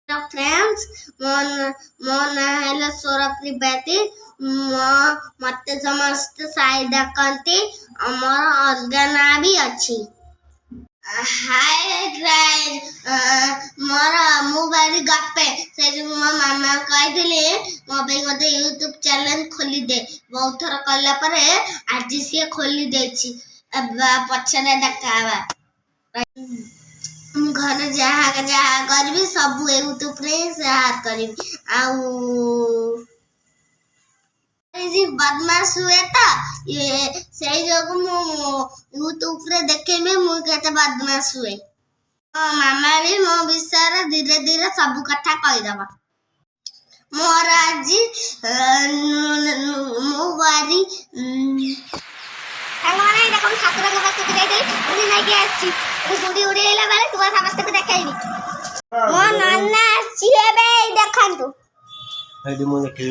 Friends मो ना है सोरप्री बेटी मत समस्त साई देखती आमर अलग ना भी अच्छी हाय गाइस मोर मोबाइल गप्पे से मो मामा कहले मो पे गोटे यूट्यूब चैनल खोली दे बहुत थर कला पर आज सी खोली देछि पछने देखावा घर जहाँ जहाँ करी सब यूट्यूब रे शेयर करी बदमाश हुए तो ये सही जो यूट्यूब रे देखे में मुझे कहते बदमाश हुए मामा भी मो विषय धीरे धीरे सब कथा कहीदबा मोर आज मो बारी देखो ठाकुर के पास उड़ी नहीं के आसी उड़ी उड़ेला बारे तू समस्त को देखाइबी मो नन्ना सिएबे देखंतु हेडी मो देखि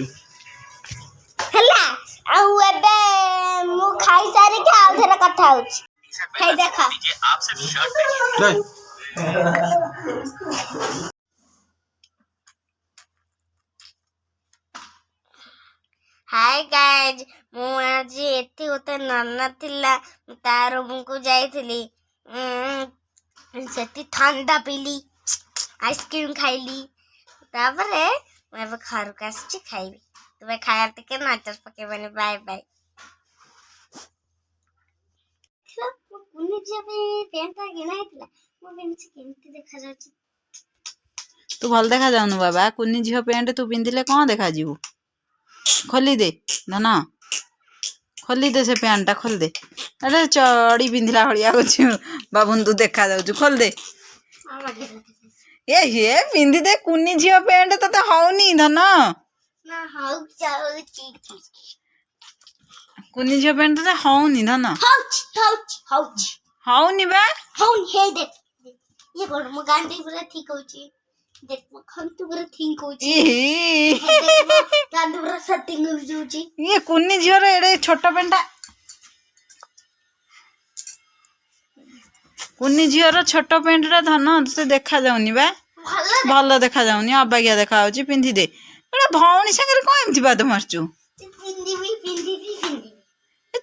हला आ एबे मु खाई सारी के आ धरे कथा होछ हे देखा आप सिर्फ शर्ट नहीं हाय गाइज मु आज एती होते नन्ना थिला तार रूम को जाइथिली सेती ठंडा पीली आइसक्रीम खाइली तापरे मैं अब घर का आसी खाइबी तुम्हें खाया टिके नजर पके बने बाय बाय कुनी जबे पेंटा गिनाइतला मो बेंच केमती देखा जाची तू भल देखा जाउनु बाबा कुनी झियो पेंट तू पिंधिले कौन देखा जीवु खोली दे ना खोली दे से पैंटा खोल दे अरे चढ़ी पिंधिला भलिया होछु बाबुन तू देखा जाउछु खोल दे हे पिंधि दे कुनी झियो पेंट तते हौनी धन ना हाउ चाउची कुनी झियो पेंट तते हौनी धन हाउच हौनी बा हौनी हे देख ये कोन मु गांधी पूरा ठीक होची देख मखन तू पूरा ठीक होची गांधी पूरा सेटिंग हो जोची ये कुनी झियो रे एडे छोटा पेंटा कुनी झियो रो छोटा पेंट रा धन तते देखा जाउनी बा भल देखा जाउनी अबागिया देखा होची पिंधि दे एडा भौणी संगे कोन एमथि बात मारचू पिंदी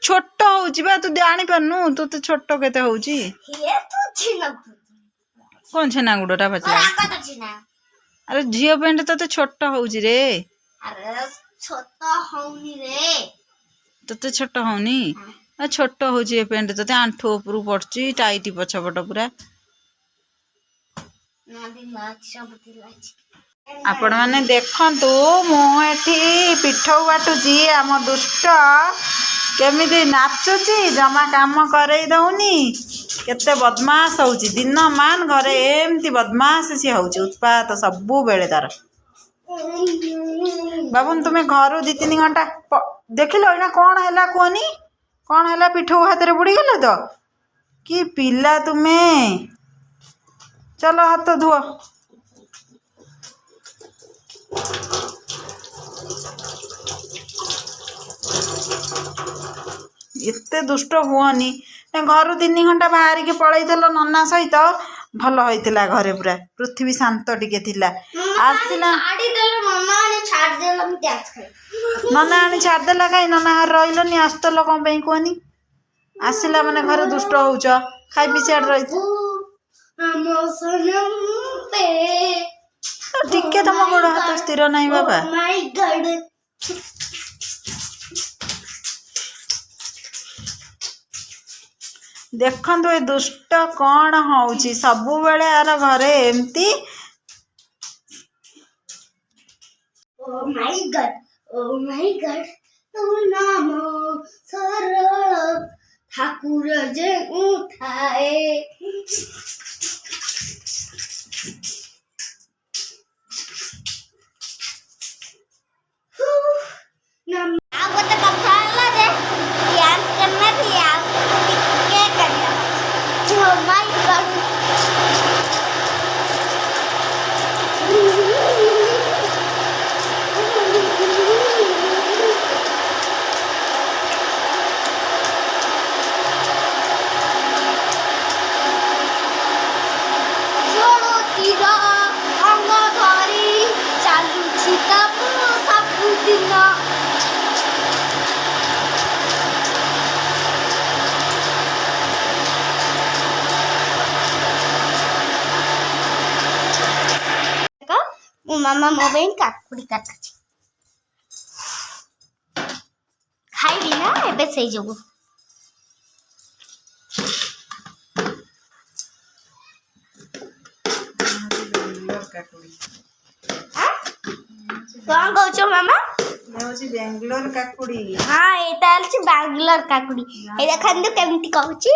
छोट होची बा तू जानी परनु तू तो छोट केते होची हे तू छिना कौन छेना गुडोटा बचला आका छिना अरे झियो पेंट तो छोट होची रे अरे छोटा हौनी रे तो छोट होनी आ छोट होची ए पेंट तो आंठू उपरु पड़ची टाइटी पछपट पूरा नादी लाच सब दिलाची आपण माने देखंतु मो एठी पिठौ बाटुची आम दुष्ट केमिति नाचुची जमा काम करई दउनी केते बदमाश होची दिन मान घरे एमती बदमाश सी होची उत्पात सबु बेले तार बाबुन तुम्हें घर 2-3 घंटा देखिलो ना कौन हैला कोनी कौन हैला पिठौ हाथ रे बुड़ी गेलो तो कि पिला तुम्हें चलो हाथ धुओ एते दुष्ट हुअनी घर 3 घंटा बाहर के पलैथल नन्ना सहित भल होइतिला घरे पूरा पृथ्वी शांत टिके थिला आसिला नन्ना आनी छाड़ देला कहीं नन्ना हार रहिलनी आस्तल कौन पे कहनी आसिला माने घरे दुष्ट होउछ खाई पी सियाड रही टिके तुम गोड़ हाथ स्थिर नहीं बाबा देखंतु ए दुष्ट कौन होउची सबु बेले आर घरे एमती ओ माय गॉड तू नाम सरल ठाकुर जे उठाए नाम आप तो कथा ला दे डांस करना थी आप क्या करना ओ माय गॉड छोड़ो तीरा ମୋ ମାମା ମୋ ପାଇଁ କାକୁଡ଼ି କାଟୁଛି। ଖାଇବି ନା ଏବେ ସେଇ ଯୋଗୁ। କଣ କହୁଛ ମାମା? ବେଙ୍ଗଲୋର କାକୁଡି। ହଁ ଏଇଟା ହେଉଛି ବାଙ୍ଗଲୋର କାକୁଡ଼ି। ଏଇ ଦେଖନ୍ତୁ କେମିତି କହୁଛି।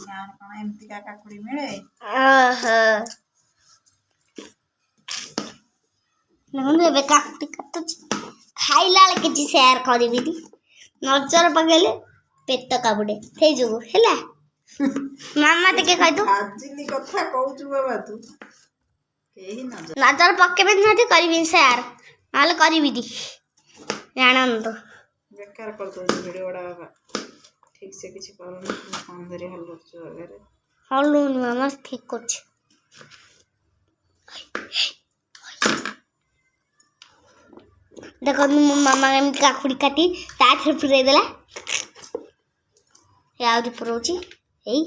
କଣ ଏମିତିକା କାକୁଡି ମିଳେ? ଓହୋ ଦେଖନ୍ତୁ ଏବେ କାକୁଡ଼ି କାଟୁଛି। ଖାଇଲା ବେଳେ କିଛି ସେୟାର କରିବିନି, ନଜର ପକେଇଲେ ପେଟ କାମୁଡ଼େ ସେଇ ଯୋଗୁ ହେଲା। ମାମା ଟିକେ କହିଦୁ ଆଜିନି କଥା କହୁଛୁ ବାବା ତୁ। କେହି ନଜର ପକେଇବେନି ଯଦି କରିବିନି ସେୟାର, ନହେଲେ କରିବିନି ଜାଣନ୍ତୁ। ବେକାର କରିଦଉଛୁ ଭିଡ଼ିଓ ଗୁଡ଼ା ବାବା। ଠିକ ସେ କିଛି କରୁନି, କଣ ଧରି ହଲୁଛୁ ଆଗରେ। ହଲୁନି ମାମା, ଠିକ କରୁଛି। ଦେଖନ୍ତୁ ମୋ ମାମା କେମିତି କାକୁଡ଼ି କାଟି ତା ଦେହରେ ପୁରେଇ ଦେଲା। ଆହୁରି ପୁରଉଛି। ଏଇ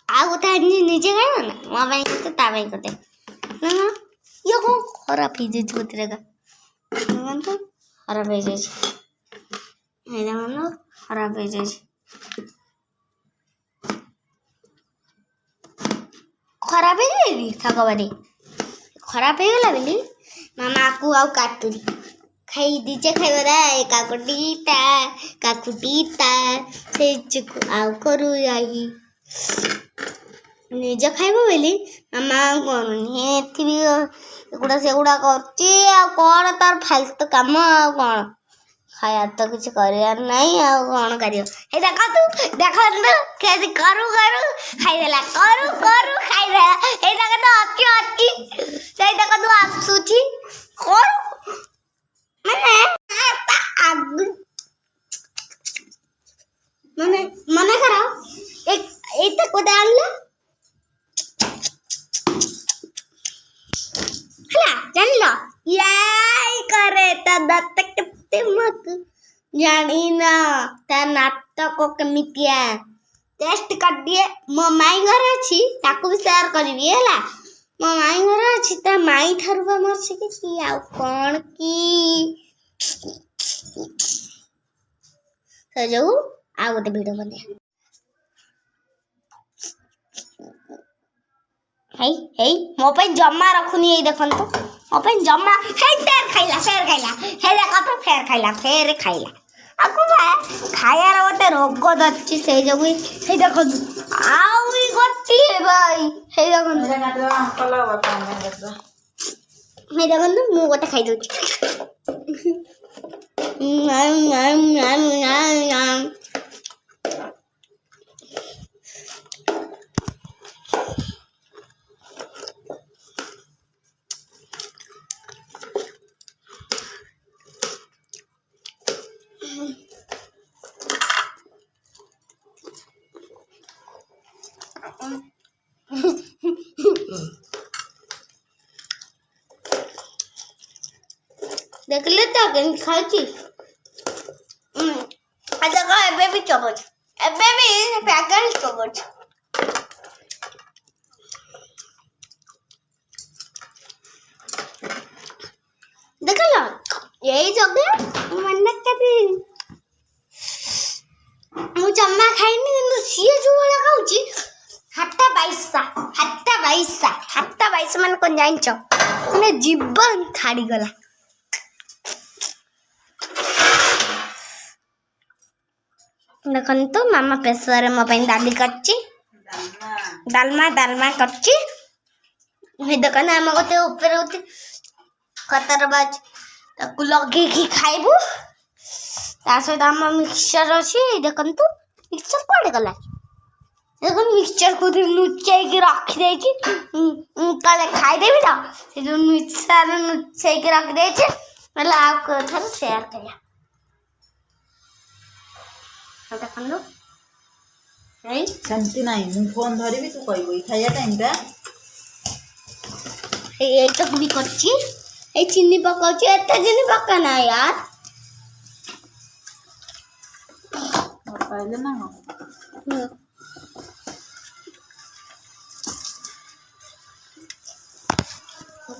ଆଉ ଗୋଟେ ନିଜେ ଖାଇବ ନା, ମୋ ପାଇଁ କେତେ ତା ପାଇଁ କେତେ। ଇଏ କ'ଣ ଖରାପ ହେଇଯାଇଛି ଗୋଟିରେ ଦେଖନ୍ତୁ, ଖରାପ ହେଇଯାଇଛି। ଏଇ ଦେଖନ୍ତୁ ଖରାପ ହେଇଯାଇଛି। ଖରାପ ହେଇଯାଇଛି ଶାଗବାଡ଼ି, ଖରାପ ହେଇଗଲା ବୋଲି ମାମା ଆକୁ ଆଉ କାଟୁନି। ଖାଇ ନିଜେ ଖାଇବ ନା କାକୁଡ଼ି ତା ସେଇ ଚିକୁ ଆଉ କରୁ ଯାଇ ନିଜେ ଖାଇବ ବୋଲି ମାମା ଆଉ କରୁନି। ଏଠି ବି ଏଗୁଡ଼ା ସେଗୁଡ଼ା କରୁଛି। ଆଉ କ'ଣ ତାର ଫାଲତୁ କାମ, ଆଉ କ'ଣ ଖାଇବାର ତ କିଛି କରିବାର ନାହିଁ, ଆଉ କ'ଣ କରିବ। ଏଇ ଦେଖନ୍ତୁ କେମିତି କରୁ ଖାଇଦେଲା, କରୁ ଖାଇଦେଲା। ଏଇ ଦେଖନ୍ତୁ ଅଛି ସେଇ ଦେଖନ୍ତୁ ଆସୁଛି। କରୁ ମାନେ ମନେ କର ଏଇଟା କୋଉଟା ଆଣିଲା ହେଲା, ଜାଣିଲ କରେ ତା ଦାତ କେତେ ମତ ଜାଣିନ ତା ନାଟକ କେମିତିଆ। ଟେଷ୍ଟ କରିଦିଏ। ମୋ ମାଇଁ ଘରେ ଅଛି, ତାକୁ ବି ସେୟାର କରିବି ହେଲା। ମୋ ମାଇଁ ଘରେ ଅଛି, ତା ମାଇଁ ଠାରୁ ବା ମୋର ଶିଖିଛି। ଆଉ କ'ଣ କି ସେ ଯୋଗୁ ଆଉ ଗୋଟେ ଭିଡ଼ିଓ ବନେଇବା। ହେଇ ମୋ ପାଇଁ ଜମା ରଖୁନି। ଏଇ ଦେଖନ୍ତୁ ମୋ ପାଇଁ ଜମା। ହେଇ ଫେର ଖାଇଲା ହେଇ ଦେଖନ୍ତୁ ଫେର ଖାଇଲା। ଆକୁ ଖାଇବାର ଗୋଟେ ରୋଗ ଧରିଛି, ସେଇ ଯୋଗୁ ହେଇ ଦେଖନ୍ତୁ ଆହୁରି ଗୋଟିଏ ଭାଇ। ହେଇ ଦେଖନ୍ତୁ ମୁଁ ଗୋଟେ ଖାଇଦଉଛି। देखले तो खाई ଏବେ ବି ଚବଛ, ଏବେ ବି ପ୍ୟାକେଟ ଚବଛ। ଦେଖିଲ ଏଇ ଜଗା ମନେ କରି ମୁଁ ଜମା ଖାଇନି, କିନ୍ତୁ ସିଏ ଯୋଉ ଭଳିଆ ଖାଉଛି ହାତା ବାଇଶା ମାନେ କ'ଣ ଜାଣିଛ, ମାନେ ଜୀବନ ଛାଡ଼ିଗଲା। ଦେଖନ୍ତୁ ମାମା ପ୍ରେସରରେ ମୋ ପାଇଁ ଡାଲି କରିଛି, ଡାଲମା କରିଛି। ଦେଖନ୍ତୁ ଆମ ଗୋଟେ ଉପରେ ଗୋଟେ ଖତର ବାଜ, ତାକୁ ଲଗେଇକି ଖାଇବୁ। ତା ସହିତ ଆମ ମିକ୍ସଚର ଅଛି। ଦେଖନ୍ତୁ ମିକ୍ସଚର କୁଆଡ଼େ ଗଲା, ଦେଖନ୍ତୁ ମିକ୍ସଚର କୋଉଠି ଲୁଚେଇକି ରଖିଦେଇଛି। କାଳେ ଖାଇଦେବି ତ, ସେ ଯୋଉ ମିକ୍ସଚର ଲୁଚେଇକି ରଖିଦେଇଛି। ହେଲେ ଆଉ କୋଉଠାରୁ ସେୟାର କରିବା। ଦେଖନ୍ତୁ ସେମିତି ନାହିଁ, ମୁଁ ଫୋନ ଧରିବି, ତୁ କହିବୁ ଏଇ ଖାଇବା ଟାଇମଟା। এইটাକୁ ବି କରିଛି। ଏଇ ଚିନି ପକାଉଛି, ଏତେ ଚିନି ପକା ନା ୟାର। ପାଇଲେ ନା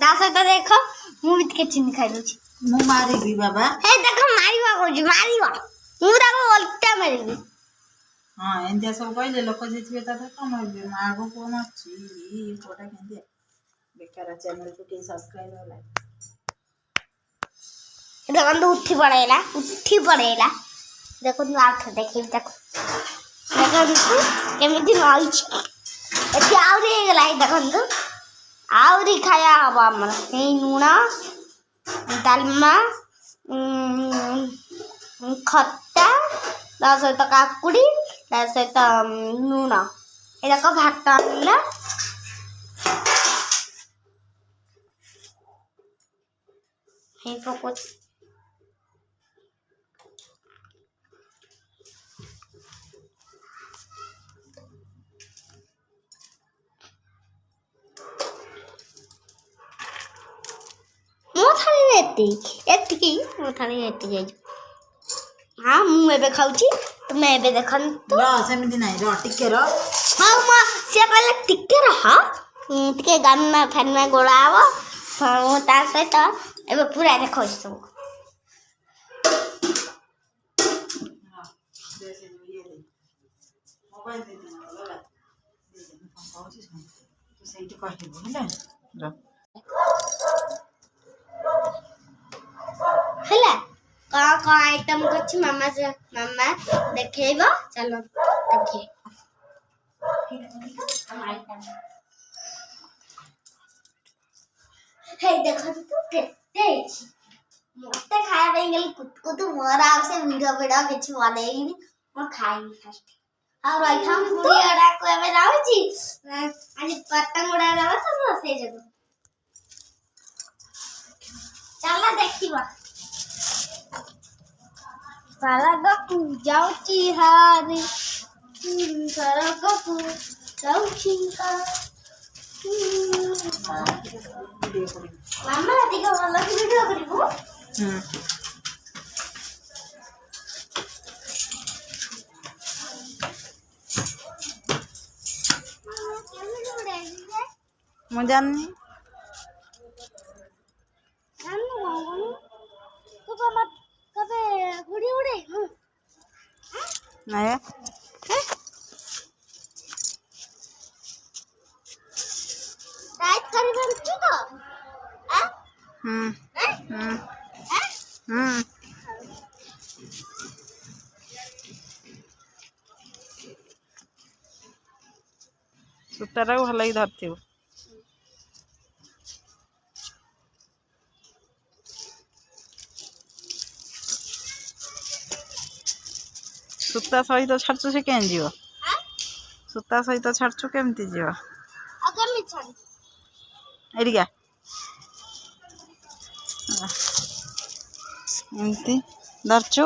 ତା ସହିତ ଦେଖ ମୁଁ ବି ଟିକେ ଚିନି ଖାଇଦଉଛି। ମୁଁ ମାରିବି ବାବା। ହେ ଦେଖ ମାରିବା କହୁଛି ମାରିବା ମୁଁ ତାକୁ ଓଲଟା ମାରିବି। ହଁ ଏମିତିଆ ସବୁ କହିଲେ ଲୋକ ଯିଏ ତା କଣ ଭାବିବେ ମାଆକୁ ପୁଅ ମାରୁଛି ପୁଅଟା କେମିତିଆ ବେକାର ଚ୍ୟାନେଲକୁ ଟିକେ ସବସ୍କ୍ରାଇବ ହେଲା। ଦେଖନ୍ତୁ ଉଠି ପଳେଇଲା ଦେଖନ୍ତୁ ଆଉ ଥରେ ଦେଖେଇବି ତାକୁ ଦେଖନ୍ତୁ କେମିତି ରହିଛି ଏଠି ଆହୁରି ହେଇଗଲା। ଏଇ ଦେଖନ୍ତୁ ଆହୁରି ଖାଇବା ହବ ଆମର ଏଇ ଲୁଣ ଡାଲମା ଖଟା ତା ସହିତ କାକୁଡ଼ି ତା ସହିତ ଲୁଣ ଏଯାକ ଭାତ ଆଣିଲା। ହେଇ ପକଉଛି ମୋ ଥାଳିରେ ଏତିକି ମୋ ଥାଳିରେ ଏତିକି ହେଇଯିବ। ହଁ ମୁଁ ଏବେ ଖାଉଛି ତୁମେ ଏବେ ଦେଖନ୍ତୁ। ସେମିତି ନାହିଁ ଟିକେ ର। ହଁ ସିଏ କହିଲେ ଟିକେ ରହ ଟିକେ ଗାନା ଫାନା ଗୋଳା ହବ। ହଁ ତା ସହିତ ଏବେ ପୁରା ଦେଖାଉଛି ସବୁ। ସେଇଠି କହିବୁ ହେଲା ହେଲା କଣ କଣ ଆଇଟମ କରିଛି ମାମା ଦେଖେଇବ ଚାଲ ଦେଖେଇ। ହେଇ ଦେଖନ୍ତୁ କେତେ ହେଇଛି ମତେ ଖାଇବା ପାଇଁ ଗଲି କୁତୁ ମୋର ଆଉ ସେ ଭିଡ କିଛି ବନେଇନି ମୁଁ ଖାଇନି ଫାଷ୍ଟ। ଆଉ ରହିଥାଉ ଗୁଡି ଗୁଡାକୁ ଏବେ ଯାଉଛି ଆଜି ପତଙ୍ଗ ଗୁଡା ଦେବ ତ ସେଇ ଯୋଗୁ ଚାଲ ଦେଖିବା। ସରଗକୁ ଯାଉଛି ହାରି ସରଗକୁ ଯାଉଛି ମାମା ଟିକେ ଭଲ ଭିଡିଓ କରିବୁ। ମୁଁ ଜାଣିନି ନାଇଁ ସୂତାଟାକୁ ଭଲ କି ଧରିଥିବୁ। ସୂତା ସହିତ ଛାଡ଼ୁଛୁ ସେ କେମିତି ଯିବ? ସୂତା ସହିତ ଛାଡ଼ୁଛୁ କେମିତି ଯିବ? ଏଇଠିକା ଏମିତି ଧରଛୁ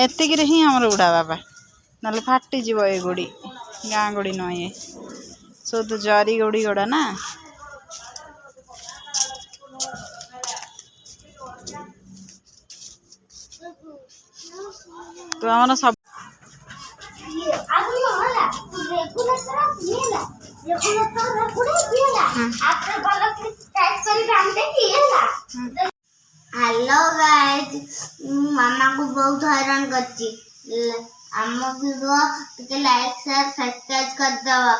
ଏତିକିରେ ହିଁ ଆମର ଉଡ଼ା ବାବା ନହେଲେ ଫାଟିଯିବ ଏ ଗୁଡ଼ି ଗାଁ ଗୁଡ଼ି ନୁହଁ ଇଏ ସବୁ ଜରି ଗୁଡ଼ି ଗୁଡ଼ା ନା। ତୁ ଆମର ସବୁ हेलो गाइस मामा को बहुत हैरान करची आम वीडियो टिके लाइक शेयर सब्सक्राइब कर दवा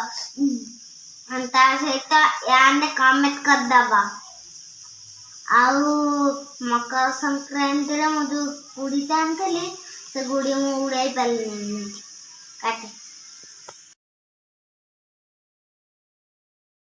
अंता सहित याने कमेंट कर दवा आउ मकर संक्रांति रे मु जो गुड़ी टांगली से गुड़ी मु उड़ाई पारली काटे